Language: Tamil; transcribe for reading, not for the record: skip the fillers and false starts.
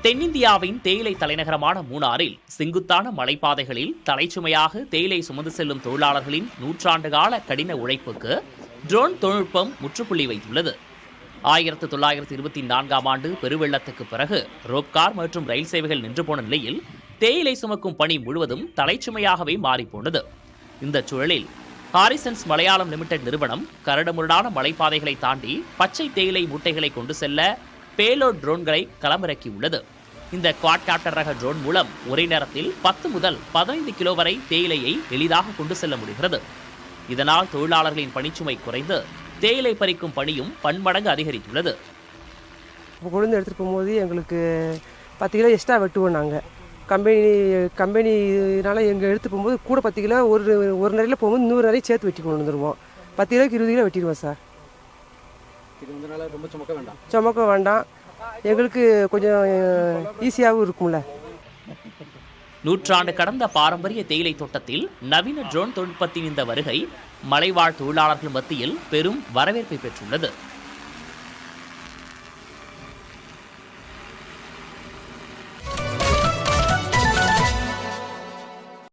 தென்னிந்தியாவின் தேயிலை தலைநகரமான மூணாறில் செங்குத்தான மலைப்பாதைகளில் தலைச்சுமையாக தேயிலை சுமந்து செல்லும் தொழிலாளர்களின் நூற்றாண்டு கால கடின உழைப்புக்கு ட்ரோன் தொழில்நுட்பம் முற்றுப்புள்ளி வைத்துள்ளது. 1924ஆம் ஆண்டு பெருவெள்ளத்துக்கு பிறகு ரோப்கார் மற்றும் ரயில் சேவைகள் நின்று போன நிலையில் தேயிலை சுமக்கும் பணி முழுவதும் தலைச்சுமையாகவே மாறிப்போனது. இந்த சூழலில் ஹாரிசன்ஸ் மலையாளம் லிமிடெட் நிறுவனம் கரடுமுரடான மலைப்பாதைகளை தாண்டி பச்சை தேயிலை மூட்டைகளை கொண்டு செல்ல பேலோட் ட்ரோன்களை களமிறக்கியுள்ளது. இந்த குவாட்காப்டர் ரக ட்ரோன் மூலம் ஒரே நேரத்தில் 10 முதல் 15 கிலோ வரை தேயிலையை எளிதாக கொண்டு செல்ல முடிகிறது. இதனால் தொழிலாளர்களின் பணிச்சுமை குறைந்து தேயிலை பறிக்கும் பணியும் பன்மடங்கு அதிகரித்துள்ளது. கொழுந்து எடுத்துகிட்டு போகும்போது எங்களுக்கு 10 கிலோ எக்ஸ்ட்ரா வெட்டுவோம். நாங்கள் கம்பெனினால எங்கள் எடுத்து போகும்போது கூட 10 கிலோ ஒரு நிறையில் போகும்போது 100 நிறைய சேர்த்து வெட்டி கொண்டு வந்துடுவோம். 10 கிலோக்கு 20 கிலோ வெட்டிடுவோம் சார். ரொம்ப சுமக்க வேண்டாம், எங்களுக்கு கொஞ்சம் ஈஸியாகவும் இருக்கும்ல. நூற்றாண்டு கடந்த பாரம்பரிய தேயிலை தோட்டத்தில் நவீன ட்ரோன் தொழில்நுட்பத்தின் இந்த வருகை மலைவாழ் தொழிலாளர்கள் மத்தியில் பெரும் வரவேற்பை பெற்றுள்ளது.